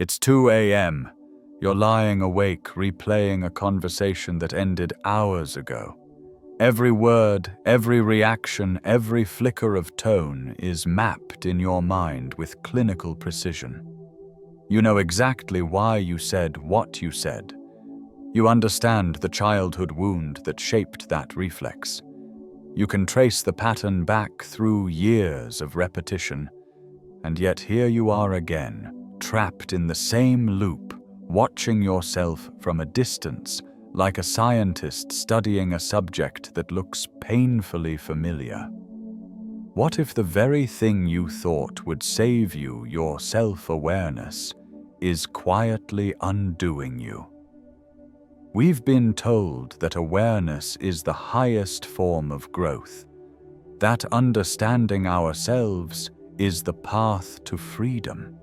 It's 2 a.m. You're lying awake, replaying a conversation that ended hours ago. Every word, every reaction, every flicker of tone is mapped in your mind with clinical precision. You know exactly why you said what you said. You understand the childhood wound that shaped that reflex. You can trace the pattern back through years of repetition, and yet here you are again, trapped in the same loop, watching yourself from a distance, like a scientist studying a subject that looks painfully familiar. What if the very thing you thought would save you, your self-awareness, is quietly undoing you? We've been told that awareness is the highest form of growth, that understanding ourselves is the path to freedom.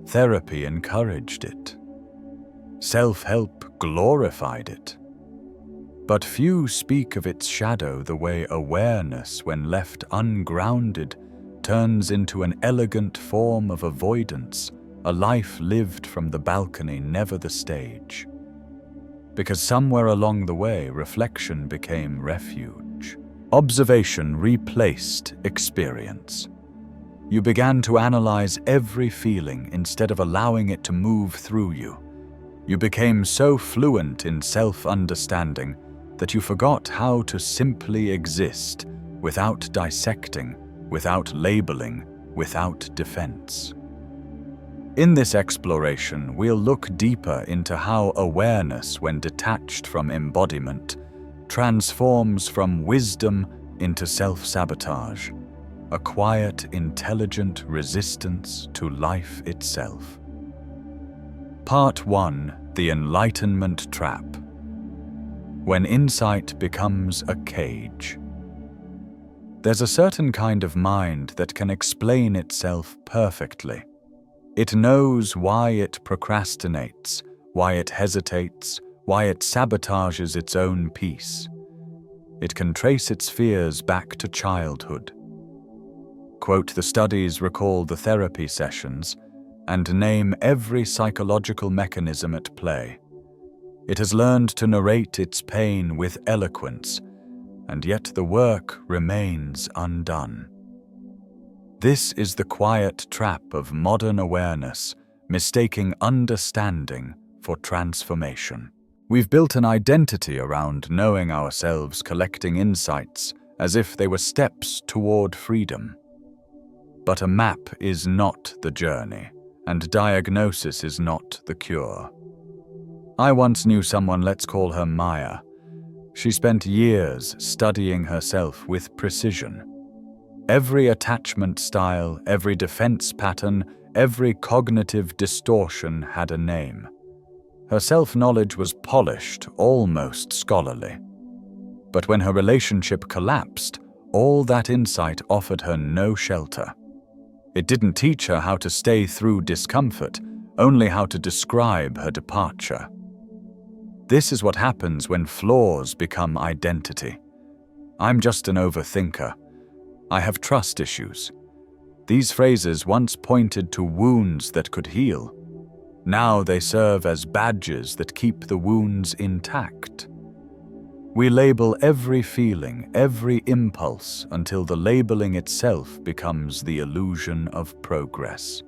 Therapy encouraged it. Self-help glorified it. But few speak of its shadow the way awareness, when left ungrounded, turns into an elegant form of avoidance, a life lived from the balcony, never the stage. Because somewhere along the way, reflection became refuge. Observation replaced experience. You began to analyze every feeling instead of allowing it to move through you. You became so fluent in self-understanding that you forgot how to simply exist without dissecting, without labeling, without defense. In this exploration, we'll look deeper into how awareness, when detached from embodiment, transforms from wisdom into self-sabotage, a quiet, intelligent resistance to life itself. Part 1: The Enlightenment Trap. When insight becomes a cage. There's a certain kind of mind that can explain itself perfectly. It knows why it procrastinates, why it hesitates, why it sabotages its own peace. It can trace its fears back to childhood. Quote the studies, recall the therapy sessions, and name every psychological mechanism at play. It has learned to narrate its pain with eloquence, and yet the work remains undone. This is the quiet trap of modern awareness, mistaking understanding for transformation. We've built an identity around knowing ourselves, collecting insights as if they were steps toward freedom. But a map is not the journey, and diagnosis is not the cure. I once knew someone, let's call her Maya. She spent years studying herself with precision. Every attachment style, every defense pattern, every cognitive distortion had a name. Her self-knowledge was polished, almost scholarly. But when her relationship collapsed, all that insight offered her no shelter. It didn't teach her how to stay through discomfort, only how to describe her departure. This is what happens when flaws become identity. I'm just an overthinker. I have trust issues. These phrases once pointed to wounds that could heal. Now they serve as badges that keep the wounds intact. We label every feeling, every impulse, until the labeling itself becomes the illusion of progress.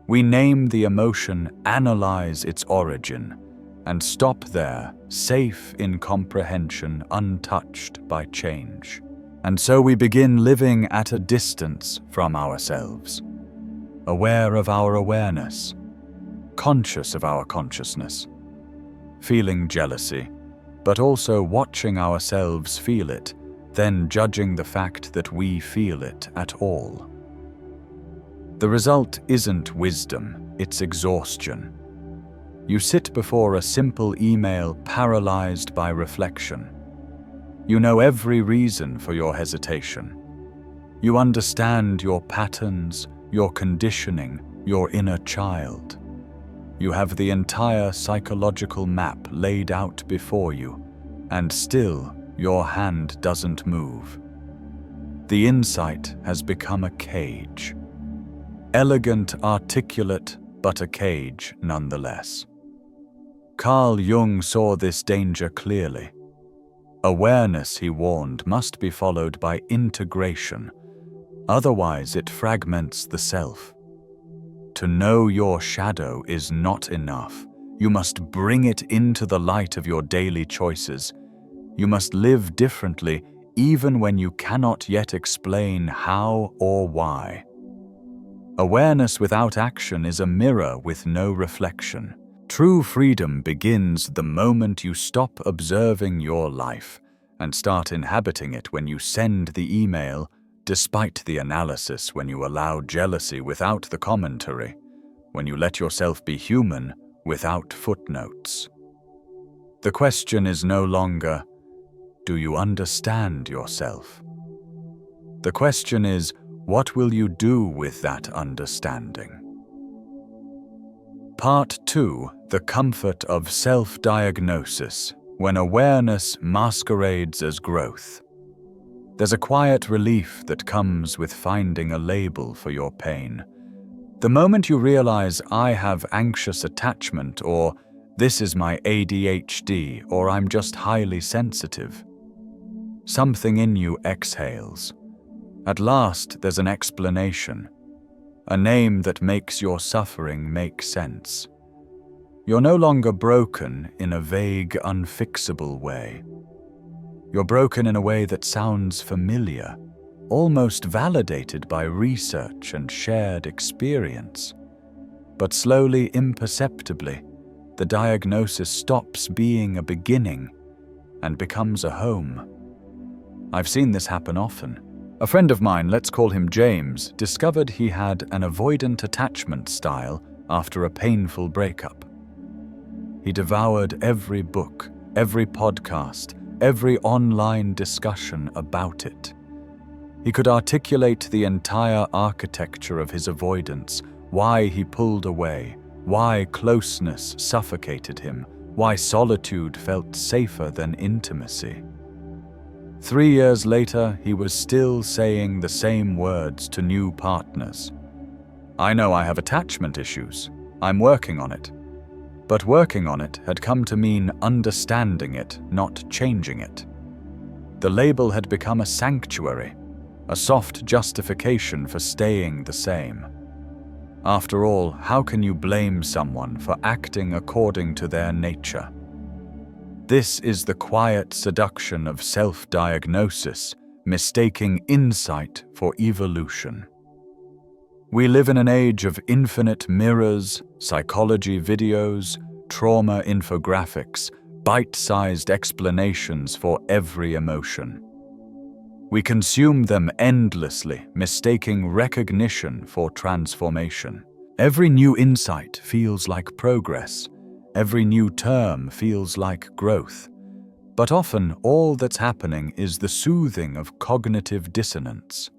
We name the emotion, analyze its origin, and stop there, safe in comprehension, untouched by change. And so we begin living at a distance from ourselves, aware of our awareness, conscious of our consciousness, feeling jealousy, but also watching ourselves feel it, then judging the fact that we feel it at all. The result isn't wisdom, it's exhaustion. You sit before a simple email paralyzed by reflection. You know every reason for your hesitation. You understand your patterns, your conditioning, your inner child. You have the entire psychological map laid out before you, and still your hand doesn't move. The insight has become a cage. Elegant, articulate, but a cage nonetheless. Carl Jung saw this danger clearly. Awareness, he warned, must be followed by integration, otherwise it fragments the self. To know your shadow is not enough. You must bring it into the light of your daily choices. You must live differently even when you cannot yet explain how or why. Awareness without action is a mirror with no reflection. True freedom begins the moment you stop observing your life and start inhabiting it. When you send the email, despite the analysis, when you allow jealousy without the commentary, when you let yourself be human without footnotes. The question is no longer, do you understand yourself? The question is, what will you do with that understanding? Part 2. The comfort of self-diagnosis, when awareness masquerades as growth. There's a quiet relief that comes with finding a label for your pain. The moment you realize, I have anxious attachment, or this is my ADHD, or I'm just highly sensitive, something in you exhales. At last, there's an explanation, a name that makes your suffering make sense. You're no longer broken in a vague, unfixable way. You're broken in a way that sounds familiar, almost validated by research and shared experience. But slowly, imperceptibly, the diagnosis stops being a beginning and becomes a home. I've seen this happen often. A friend of mine, let's call him James, discovered he had an avoidant attachment style after a painful breakup. He devoured every book, every podcast, every online discussion about it. He could articulate the entire architecture of his avoidance, why he pulled away, why closeness suffocated him, why solitude felt safer than intimacy. 3 years later, he was still saying the same words to new partners. I know I have attachment issues. I'm working on it. But working on it had come to mean understanding it, not changing it. The label had become a sanctuary, a soft justification for staying the same. After all, how can you blame someone for acting according to their nature? This is the quiet seduction of self-diagnosis, mistaking insight for evolution. We live in an age of infinite mirrors, psychology videos, trauma infographics, bite-sized explanations for every emotion. We consume them endlessly, mistaking recognition for transformation. Every new insight feels like progress. Every new term feels like growth. But often, all that's happening is the soothing of cognitive dissonance.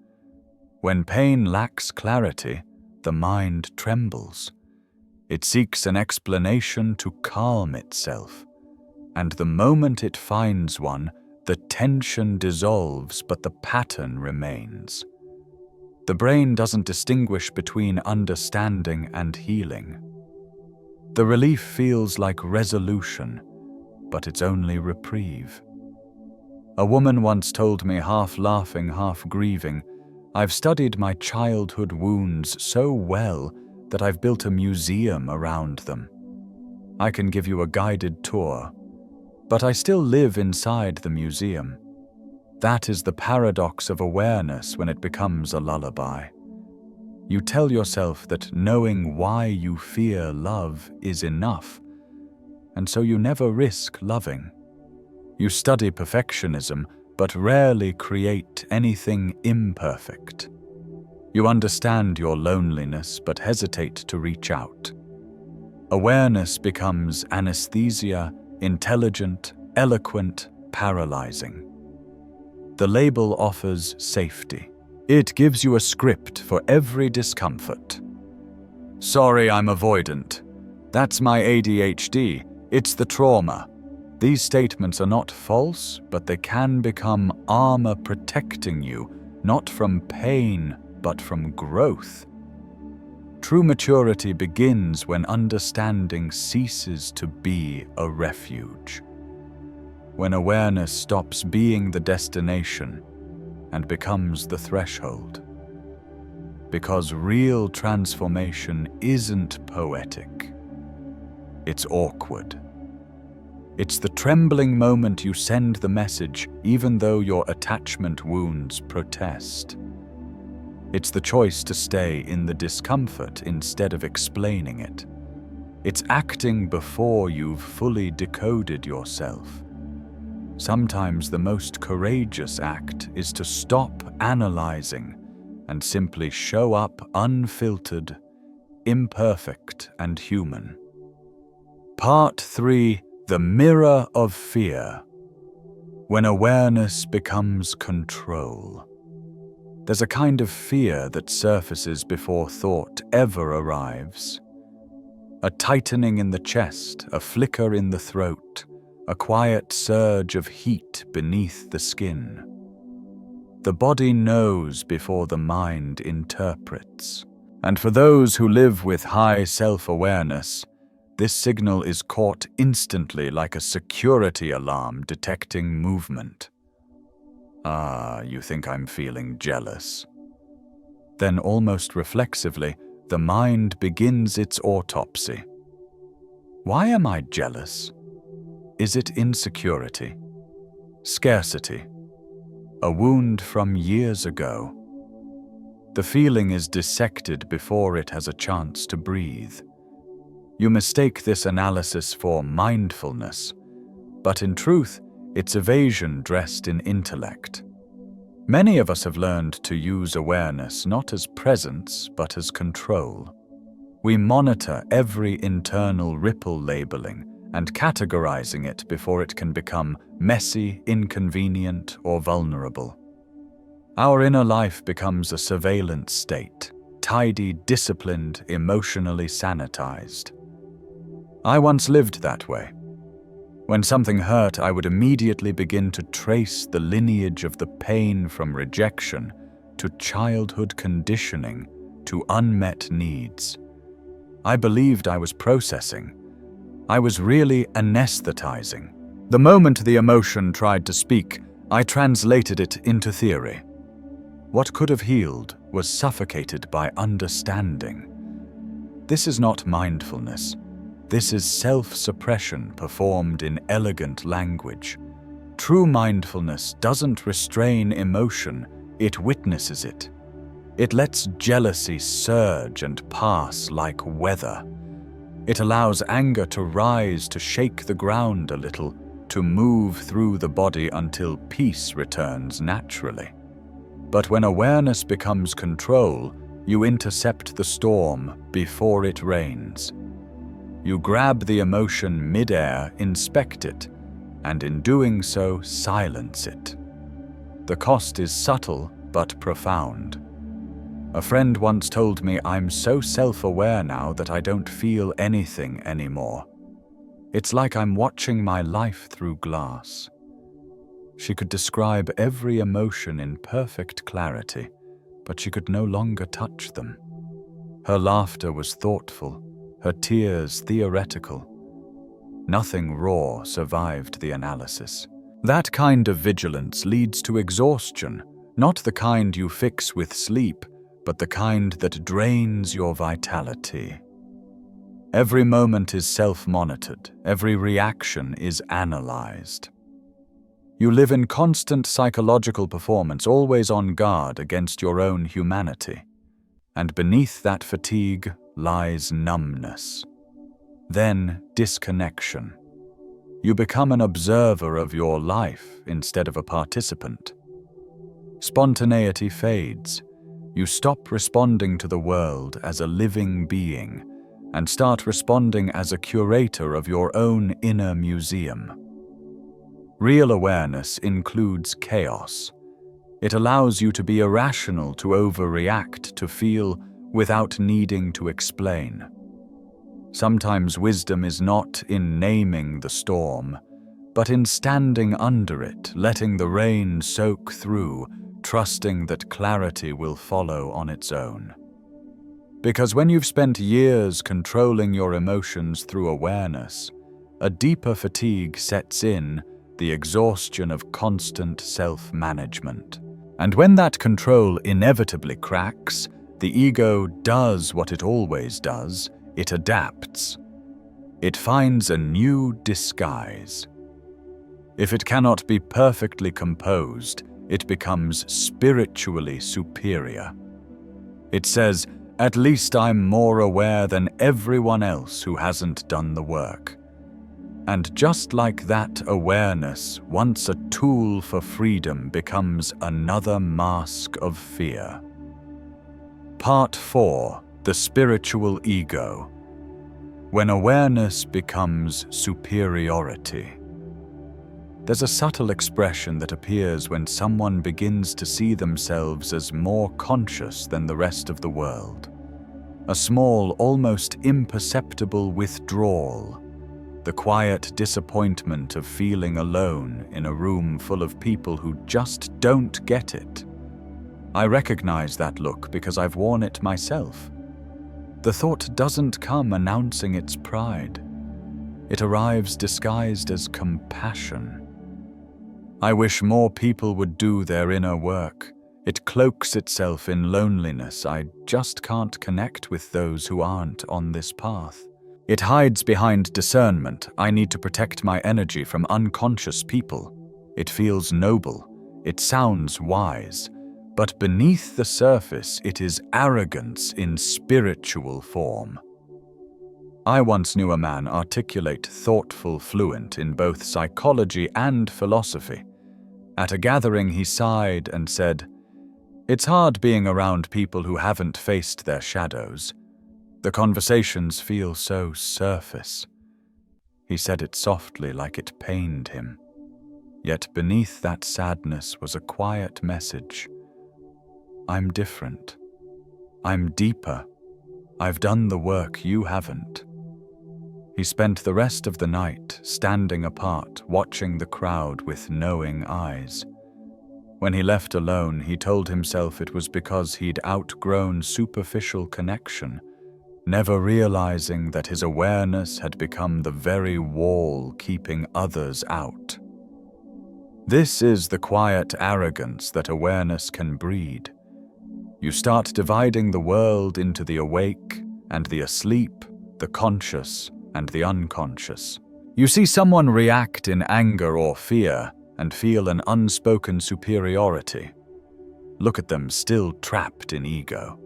When pain lacks clarity, the mind trembles. It seeks an explanation to calm itself. And the moment it finds one, the tension dissolves, but the pattern remains. The brain doesn't distinguish between understanding and healing. The relief feels like resolution, but it's only reprieve. A woman once told me, half laughing, half grieving, I've studied my childhood wounds so well that I've built a museum around them. I can give you a guided tour, but I still live inside the museum. That is the paradox of awareness when it becomes a lullaby. You tell yourself that knowing why you fear love is enough, and so you never risk loving. You study perfectionism, but rarely create anything imperfect. You understand your loneliness, but hesitate to reach out. Awareness becomes anesthesia, intelligent, eloquent, paralyzing. The label offers safety. It gives you a script for every discomfort. Sorry, I'm avoidant. That's my ADHD. It's the trauma. These statements are not false, but they can become armor protecting you, not from pain, but from growth. True maturity begins when understanding ceases to be a refuge. When awareness stops being the destination and becomes the threshold. Because real transformation isn't poetic. It's awkward. It's the trembling moment you send the message even though your attachment wounds protest. It's the choice to stay in the discomfort instead of explaining it. It's acting before you've fully decoded yourself. Sometimes the most courageous act is to stop analyzing and simply show up unfiltered, imperfect, and human. Part 3: The Mirror of Fear. When awareness becomes control. There's a kind of fear that surfaces before thought ever arrives. A tightening in the chest, a flicker in the throat, a quiet surge of heat beneath the skin. The body knows before the mind interprets. And for those who live with high self-awareness, this signal is caught instantly like a security alarm detecting movement. Ah, you think I'm feeling jealous? Then almost reflexively, the mind begins its autopsy. Why am I jealous? Is it insecurity? Scarcity? A wound from years ago? The feeling is dissected before it has a chance to breathe. You mistake this analysis for mindfulness, but in truth, it's evasion dressed in intellect. Many of us have learned to use awareness not as presence, but as control. We monitor every internal ripple labeling and categorizing it before it can become messy, inconvenient, or vulnerable. Our inner life becomes a surveillance state, tidy, disciplined, emotionally sanitized. I once lived that way. When something hurt, I would immediately begin to trace the lineage of the pain from rejection to childhood conditioning to unmet needs. I believed I was processing. I was really anesthetizing. The moment the emotion tried to speak, I translated it into theory. What could have healed was suffocated by understanding. This is not mindfulness. This is self-suppression performed in elegant language. True mindfulness doesn't restrain emotion, it witnesses it. It lets jealousy surge and pass like weather. It allows anger to rise, to shake the ground a little, to move through the body until peace returns naturally. But when awareness becomes control, you intercept the storm before it rains. You grab the emotion mid-air, inspect it, and in doing so, silence it. The cost is subtle but profound. A friend once told me, I'm so self-aware now that I don't feel anything anymore. It's like I'm watching my life through glass. She could describe every emotion in perfect clarity, but she could no longer touch them. Her laughter was thoughtful, her tears theoretical. Nothing raw survived the analysis. That kind of vigilance leads to exhaustion, not the kind you fix with sleep, but the kind that drains your vitality. Every moment is self-monitored, every reaction is analyzed. You live in constant psychological performance, always on guard against your own humanity. And beneath that fatigue lies numbness. Then disconnection. You become an observer of your life instead of a participant. Spontaneity fades. You stop responding to the world as a living being and start responding as a curator of your own inner museum. Real awareness includes chaos. It allows you to be irrational, to overreact, to feel without needing to explain. Sometimes wisdom is not in naming the storm, but in standing under it, letting the rain soak through, trusting that clarity will follow on its own. Because when you've spent years controlling your emotions through awareness, a deeper fatigue sets in, the exhaustion of constant self-management. And when that control inevitably cracks, the ego does what it always does: it adapts. It finds a new disguise. If it cannot be perfectly composed, it becomes spiritually superior. It says, "At least I'm more aware than everyone else who hasn't done the work." And just like that awareness, once a tool for freedom, becomes another mask of fear. Part 4. The Spiritual Ego. When awareness becomes superiority. There's a subtle expression that appears when someone begins to see themselves as more conscious than the rest of the world. A small, almost imperceptible withdrawal. The quiet disappointment of feeling alone in a room full of people who just don't get it. I recognize that look because I've worn it myself. The thought doesn't come announcing its pride. It arrives disguised as compassion. I wish more people would do their inner work. It cloaks itself in loneliness. I just can't connect with those who aren't on this path. It hides behind discernment. I need to protect my energy from unconscious people. It feels noble. It sounds wise. But beneath the surface, it is arrogance in spiritual form. I once knew a man articulate, thoughtful, fluent in both psychology and philosophy. At a gathering, he sighed and said, "It's hard being around people who haven't faced their shadows. The conversations feel so surface." He said it softly, like it pained him. Yet beneath that sadness was a quiet message. I'm different. I'm deeper. I've done the work you haven't. He spent the rest of the night standing apart, watching the crowd with knowing eyes. When he left alone, he told himself it was because he'd outgrown superficial connection, never realizing that his awareness had become the very wall keeping others out. This is the quiet arrogance that awareness can breed. You start dividing the world into the awake and the asleep, the conscious and the unconscious. You see someone react in anger or fear and feel an unspoken superiority. Look at them, still trapped in ego.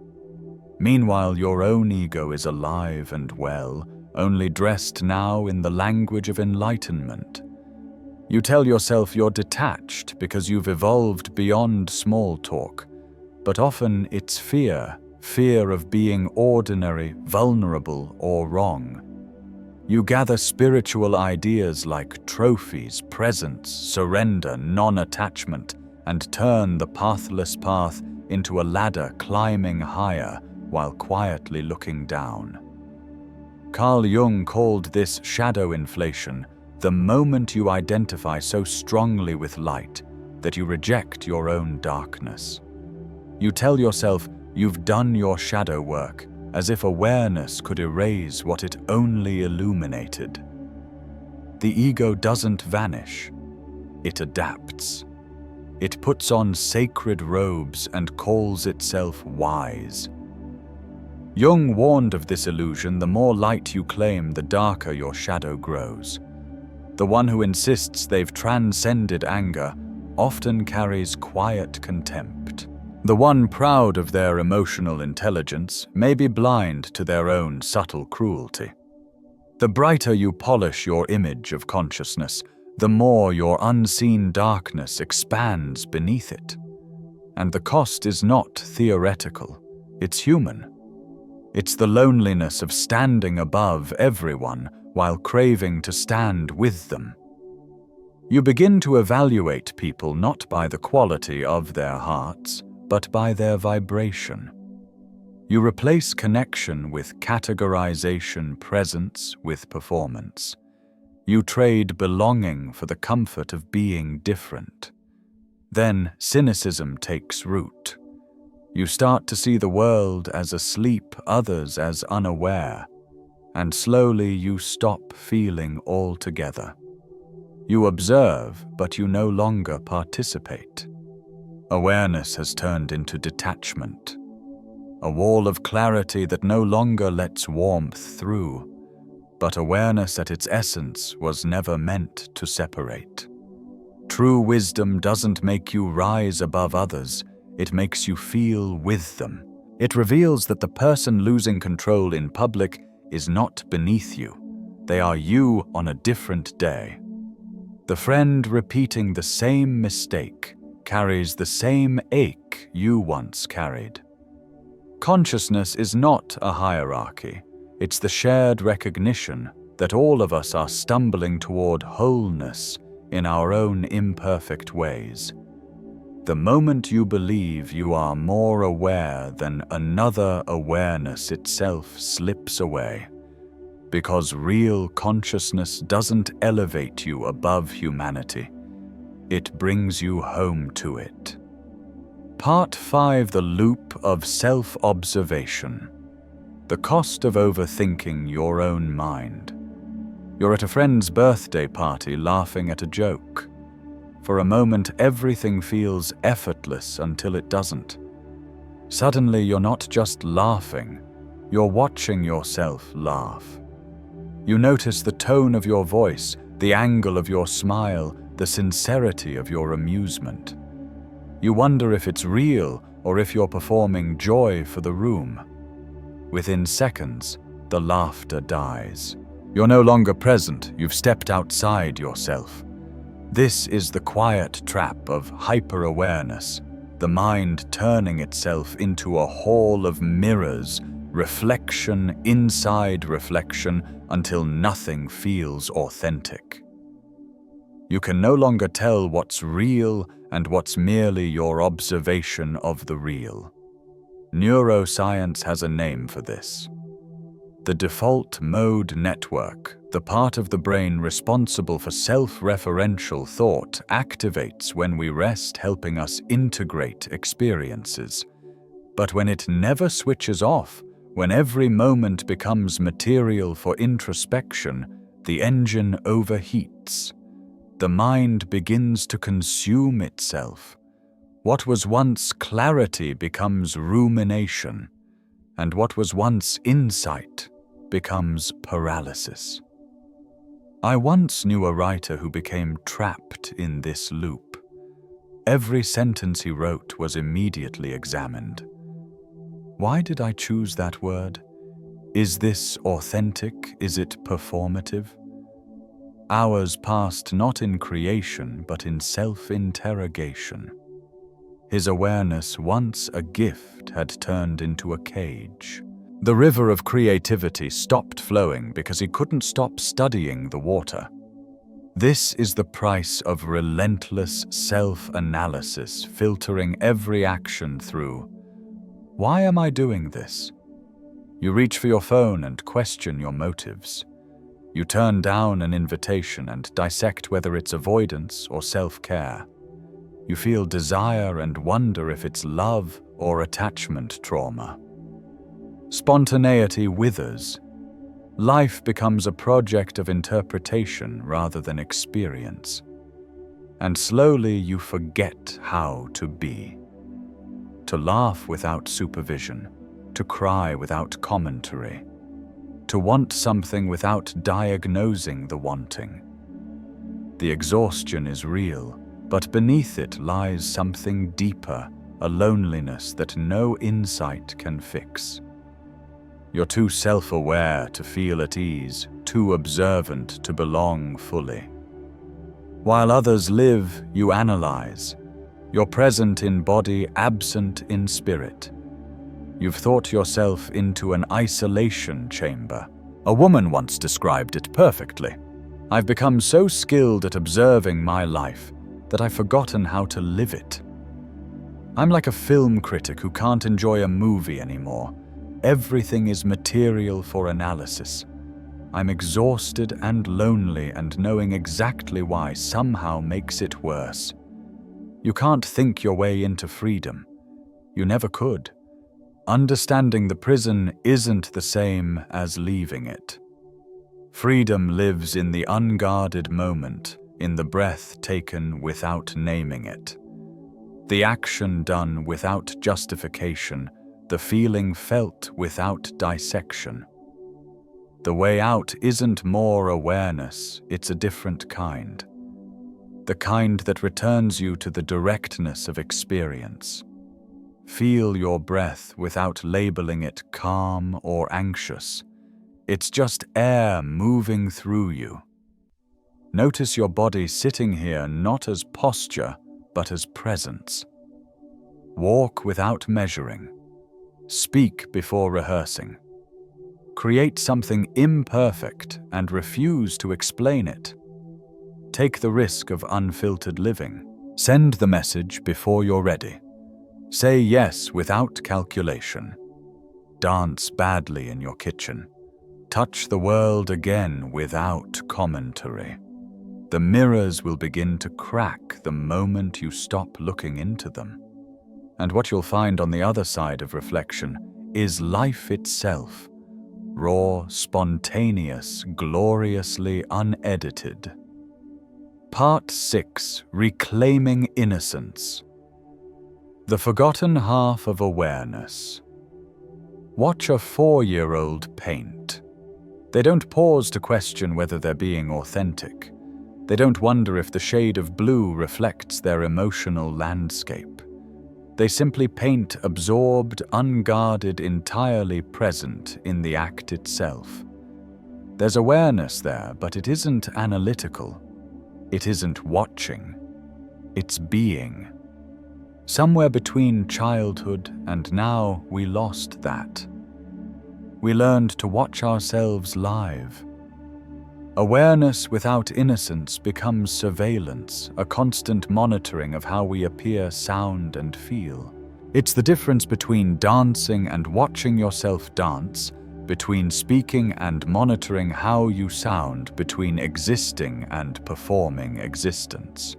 Meanwhile, your own ego is alive and well, only dressed now in the language of enlightenment. You tell yourself you're detached because you've evolved beyond small talk, but often it's fear of being ordinary, vulnerable, or wrong. You gather spiritual ideas like trophies, presents, surrender, non-attachment, and turn the pathless path into a ladder climbing higher while quietly looking down. Carl Jung called this shadow inflation, the moment you identify so strongly with light that you reject your own darkness. You tell yourself you've done your shadow work, as if awareness could erase what it only illuminated. The ego doesn't vanish. It adapts. It puts on sacred robes and calls itself wise. Jung warned of this illusion: the more light you claim, the darker your shadow grows. The one who insists they've transcended anger often carries quiet contempt. The one proud of their emotional intelligence may be blind to their own subtle cruelty. The brighter you polish your image of consciousness, the more your unseen darkness expands beneath it. And the cost is not theoretical, it's human. It's the loneliness of standing above everyone while craving to stand with them. You begin to evaluate people not by the quality of their hearts, but by their vibration. You replace connection with categorization, presence with performance. You trade belonging for the comfort of being different. Then cynicism takes root. You start to see the world as asleep, others as unaware, and slowly you stop feeling altogether. You observe, but you no longer participate. Awareness has turned into detachment, a wall of clarity that no longer lets warmth through, but awareness at its essence was never meant to separate. True wisdom doesn't make you rise above others, it makes you feel with them. It reveals that the person losing control in public is not beneath you. They are you on a different day. The friend repeating the same mistake carries the same ache you once carried. Consciousness is not a hierarchy. It's the shared recognition that all of us are stumbling toward wholeness in our own imperfect ways. The moment you believe you are more aware than another, awareness itself slips away. Because real consciousness doesn't elevate you above humanity. It brings you home to it. Part 5: The Loop of Self-Observation. The cost of overthinking your own mind. You're at a friend's birthday party laughing at a joke. For a moment, everything feels effortless until it doesn't. Suddenly, you're not just laughing, you're watching yourself laugh. You notice the tone of your voice, the angle of your smile, the sincerity of your amusement. You wonder if it's real or if you're performing joy for the room. Within seconds, the laughter dies. You're no longer present, you've stepped outside yourself. This is the quiet trap of hyper-awareness, the mind turning itself into a hall of mirrors, reflection inside reflection, until nothing feels authentic. You can no longer tell what's real and what's merely your observation of the real. Neuroscience has a name for this. The default mode network, the part of the brain responsible for self-referential thought, activates when we rest, helping us integrate experiences. But when it never switches off, when every moment becomes material for introspection, the engine overheats. The mind begins to consume itself. What was once clarity becomes rumination, and what was once insight becomes paralysis. I once knew a writer who became trapped in this loop. Every sentence he wrote was immediately examined. Why did I choose that word? Is this authentic? Is it performative? Hours passed not in creation, but in self-interrogation. His awareness, once a gift, had turned into a cage. The river of creativity stopped flowing because he couldn't stop studying the water. This is the price of relentless self-analysis, filtering every action through. Why am I doing this? You reach for your phone and question your motives. You turn down an invitation and dissect whether it's avoidance or self-care. You feel desire and wonder if it's love or attachment trauma. Spontaneity withers. Life becomes a project of interpretation rather than experience. And slowly you forget how to be. To laugh without supervision, to cry without commentary, to want something without diagnosing the wanting. The exhaustion is real, but beneath it lies something deeper, a loneliness that no insight can fix. You're too self-aware to feel at ease, too observant to belong fully. While others live, you analyze. You're present in body, absent in spirit. You've thought yourself into an isolation chamber. A woman once described it perfectly. I've become so skilled at observing my life that I've forgotten how to live it. I'm like a film critic who can't enjoy a movie anymore. Everything is material for analysis. I'm exhausted and lonely, and knowing exactly why somehow makes it worse. You can't think your way into freedom. You never could. Understanding the prison isn't the same as leaving it. Freedom lives in the unguarded moment, in the breath taken without naming it. The action done without justification, the feeling felt without dissection. The way out isn't more awareness, it's a different kind. The kind that returns you to the directness of experience. Feel your breath without labeling it calm or anxious. It's just air moving through you. Notice your body sitting here not as posture, but as presence. Walk without measuring. Speak before rehearsing. Create something imperfect and refuse to explain it. Take the risk of unfiltered living. Send the message before you're ready. Say yes without calculation. Dance badly in your kitchen. Touch the world again without commentary. The mirrors will begin to crack the moment you stop looking into them. And what you'll find on the other side of reflection is life itself. Raw, spontaneous, gloriously unedited. Part 6. Reclaiming Innocence. The forgotten half of awareness. Watch a 4-year-old paint. They don't pause to question whether they're being authentic. They don't wonder if the shade of blue reflects their emotional landscape. They simply paint absorbed, unguarded, entirely present in the act itself. There's awareness there, but it isn't analytical. It isn't watching. It's being. Somewhere between childhood and now, we lost that. We learned to watch ourselves live. Awareness without innocence becomes surveillance, a constant monitoring of how we appear, sound, and feel. It's the difference between dancing and watching yourself dance, between speaking and monitoring how you sound, between existing and performing existence.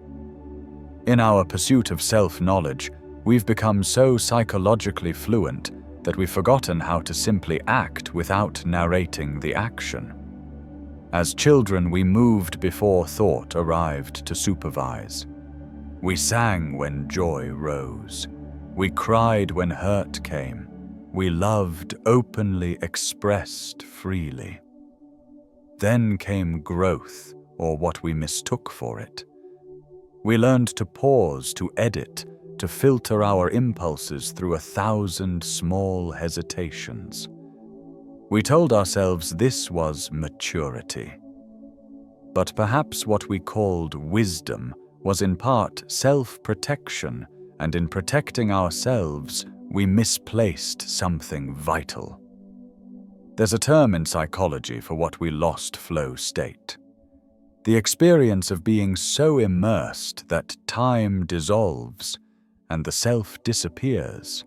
In our pursuit of self-knowledge, we've become so psychologically fluent that we've forgotten how to simply act without narrating the action. As children, we moved before thought arrived to supervise. We sang when joy rose. We cried when hurt came. We loved openly, expressed freely. Then came growth, or what we mistook for it. We learned to pause, to edit, to filter our impulses through 1,000 small hesitations. We told ourselves this was maturity. But perhaps what we called wisdom was in part self-protection, and in protecting ourselves, we misplaced something vital. There's a term in psychology for what we lost: flow state. The experience of being so immersed that time dissolves and the self disappears.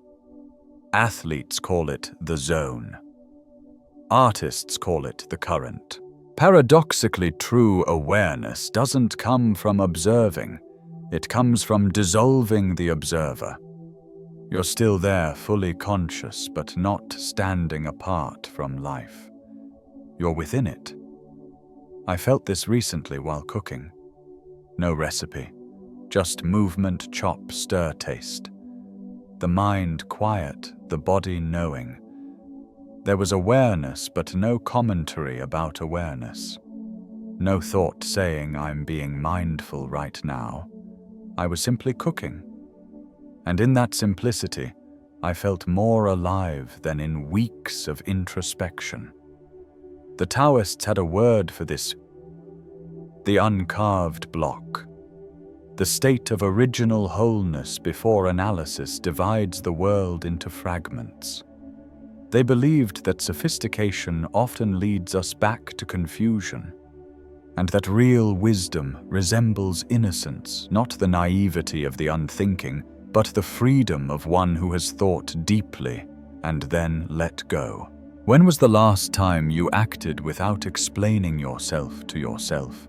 Athletes call it the zone. Artists call it the current. Paradoxically, true awareness doesn't come from observing. It comes from dissolving the observer. You're still there, fully conscious, but not standing apart from life. You're within it. I felt this recently while cooking. No recipe, just movement, chop, stir, taste. The mind quiet, the body knowing. There was awareness, but no commentary about awareness. No thought saying I'm being mindful right now. I was simply cooking. And in that simplicity, I felt more alive than in weeks of introspection. The Taoists had a word for this: the uncarved block. The state of original wholeness before analysis divides the world into fragments. They believed that sophistication often leads us back to confusion, and that real wisdom resembles innocence, not the naivety of the unthinking, but the freedom of one who has thought deeply and then let go. When was the last time you acted without explaining yourself to yourself?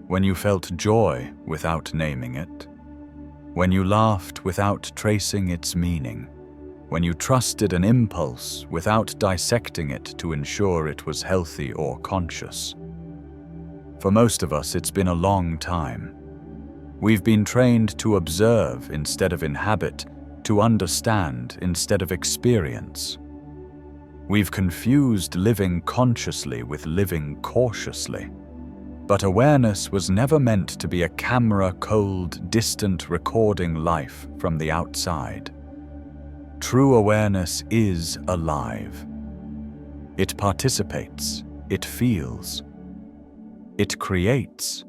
When you felt joy without naming it? when you laughed without tracing its meaning, when you trusted an impulse without dissecting it to ensure it was healthy or conscious. For most of us, it's been a long time. We've been trained to observe instead of inhabit, to understand instead of experience. We've confused living consciously with living cautiously. But awareness was never meant to be a camera-cold, distant recording life from the outside. True awareness is alive. It participates, it feels, it creates.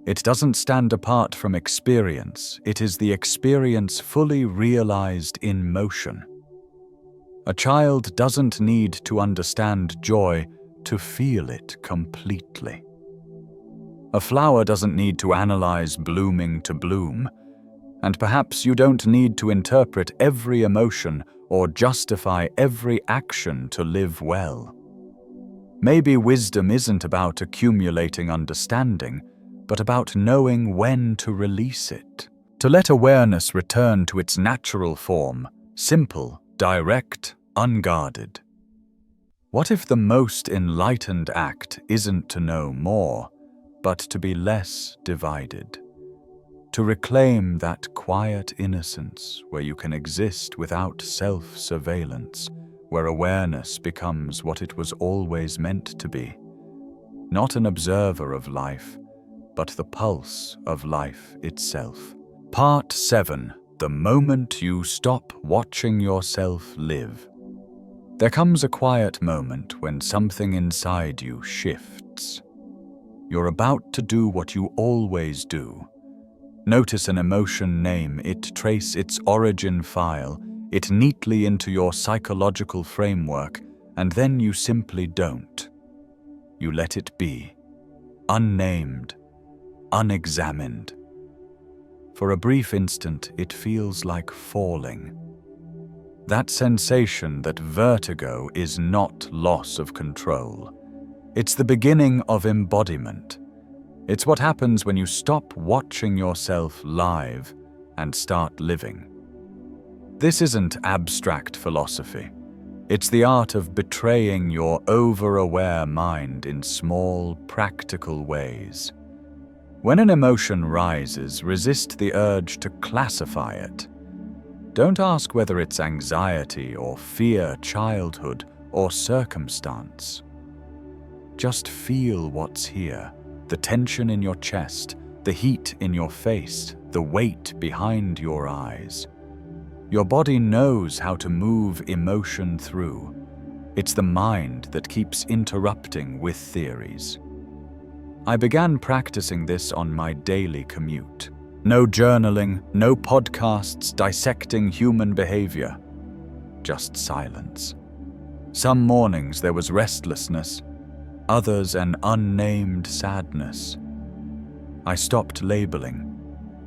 It doesn't stand apart from experience, it is the experience fully realized in motion. A child doesn't need to understand joy to feel it completely. A flower doesn't need to analyze blooming to bloom, and perhaps you don't need to interpret every emotion or justify every action to live well. Maybe wisdom isn't about accumulating understanding, but about knowing when to release it, to let awareness return to its natural form, simple, direct, unguarded. What if the most enlightened act isn't to know more, but to be less divided? To reclaim that quiet innocence where you can exist without self-surveillance, where awareness becomes what it was always meant to be, not an observer of life, but the pulse of life itself. Part 7. The moment you stop watching yourself live. There comes a quiet moment when something inside you shifts. You're about to do what you always do. Notice an emotion, name it, trace its origin, file it neatly into your psychological framework, and then you simply don't. You let it be, unnamed, unexamined. For a brief instant, it feels like falling. That sensation, that vertigo, is not loss of control. It's the beginning of embodiment. It's what happens when you stop watching yourself live and start living. This isn't abstract philosophy. It's the art of betraying your over-aware mind in small, practical ways. When an emotion rises, resist the urge to classify it. Don't ask whether it's anxiety or fear, childhood or circumstance. Just feel what's here, the tension in your chest, the heat in your face, the weight behind your eyes. Your body knows how to move emotion through. It's the mind that keeps interrupting with theories. I began practicing this on my daily commute. No journaling, no podcasts dissecting human behavior. Just silence. Some mornings there was restlessness, others an unnamed sadness. I stopped labeling.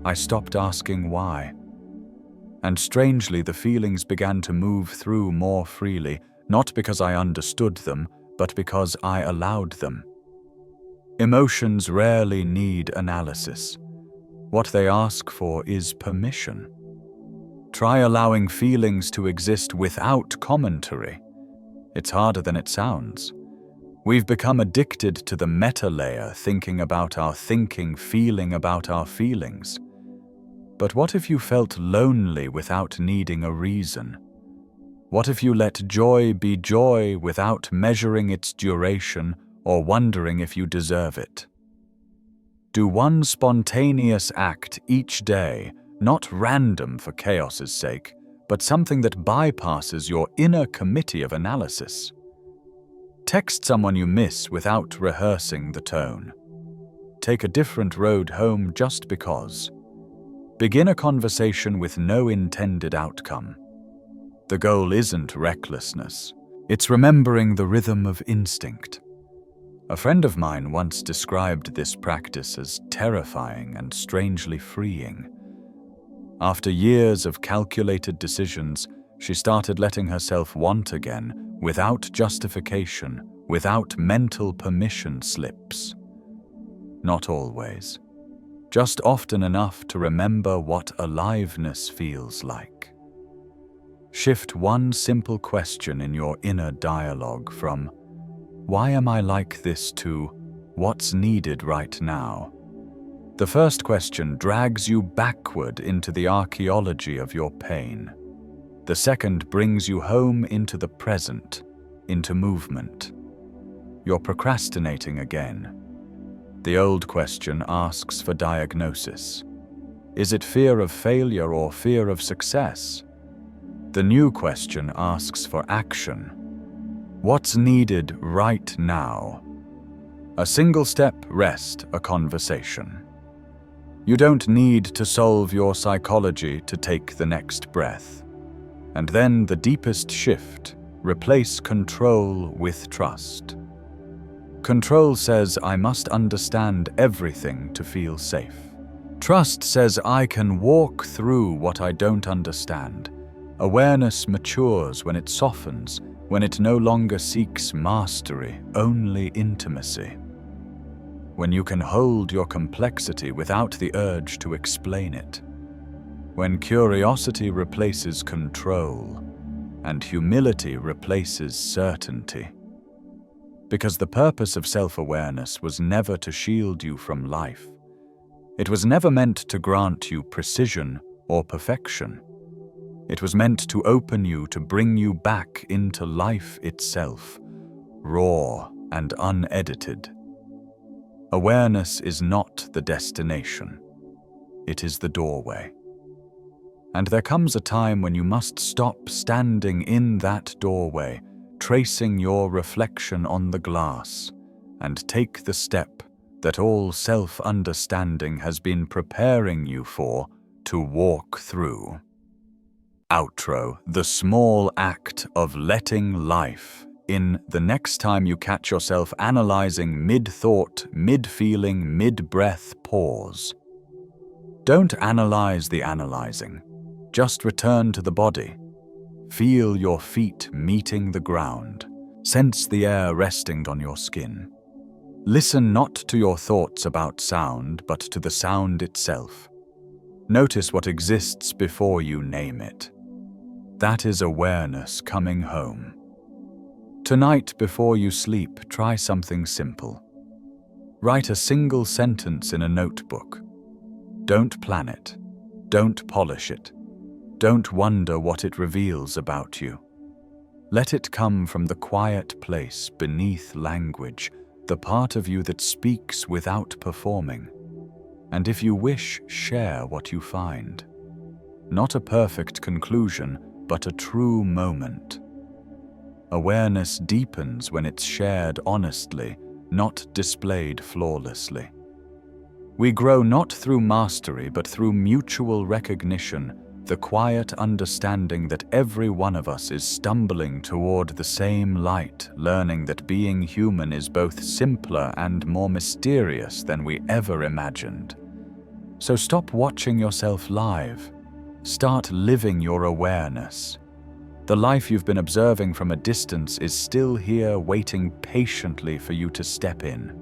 I stopped asking why. And strangely, the feelings began to move through more freely, not because I understood them, but because I allowed them. Emotions rarely need analysis. What they ask for is permission. Try allowing feelings to exist without commentary. It's harder than it sounds. We've become addicted to the meta layer, thinking about our thinking, feeling about our feelings. But what if you felt lonely without needing a reason? What if you let joy be joy without measuring its duration or wondering if you deserve it? Do one spontaneous act each day, not random for chaos's sake, but something that bypasses your inner committee of analysis. Text someone you miss without rehearsing the tone. Take a different road home just because. Begin a conversation with no intended outcome. The goal isn't recklessness. It's remembering the rhythm of instinct. A friend of mine once described this practice as terrifying and strangely freeing. After years of calculated decisions, she started letting herself want again, without justification, without mental permission slips. Not always. just often enough to remember what aliveness feels like. Shift one simple question in your inner dialogue from, "Why am I like this?" to, "What's needed right now?" The first question drags you backward into the archaeology of your pain. The second brings you home into the present, into movement. You're procrastinating again. The old question asks for diagnosis. Is it fear of failure or fear of success? The new question asks for action. What's needed right now? A single step, rest, a conversation. You don't need to solve your psychology to take the next breath. And then the deepest shift, replace control with trust. Control says I must understand everything to feel safe. Trust says I can walk through what I don't understand. Awareness matures when it softens, when it no longer seeks mastery, only intimacy. When you can hold your complexity without the urge to explain it. When curiosity replaces control, and humility replaces certainty. Because the purpose of self-awareness was never to shield you from life. It was never meant to grant you precision or perfection. It was meant to open you, to bring you back into life itself, raw and unedited. Awareness is not the destination. It is the doorway. And there comes a time when you must stop standing in that doorway, tracing your reflection on the glass, and take the step that all self-understanding has been preparing you for to walk through. Outro, the small act of letting life in. The next time you catch yourself analyzing mid-thought, mid-feeling, mid-breath, pause. Don't analyze the analyzing. Just return to the body. Feel your feet meeting the ground. Sense the air resting on your skin. Listen not to your thoughts about sound, but to the sound itself. Notice what exists before you name it. That is awareness coming home. Tonight, before you sleep, try something simple. Write a single sentence in a notebook. Don't plan it. Don't polish it. Don't wonder what it reveals about you. Let it come from the quiet place beneath language, the part of you that speaks without performing. And if you wish, share what you find. Not a perfect conclusion, but a true moment. Awareness deepens when it's shared honestly, not displayed flawlessly. We grow not through mastery, but through mutual recognition, the quiet understanding that every one of us is stumbling toward the same light, learning that being human is both simpler and more mysterious than we ever imagined. So stop watching yourself live. Start living your awareness. The life you've been observing from a distance is still here, waiting patiently for you to step in.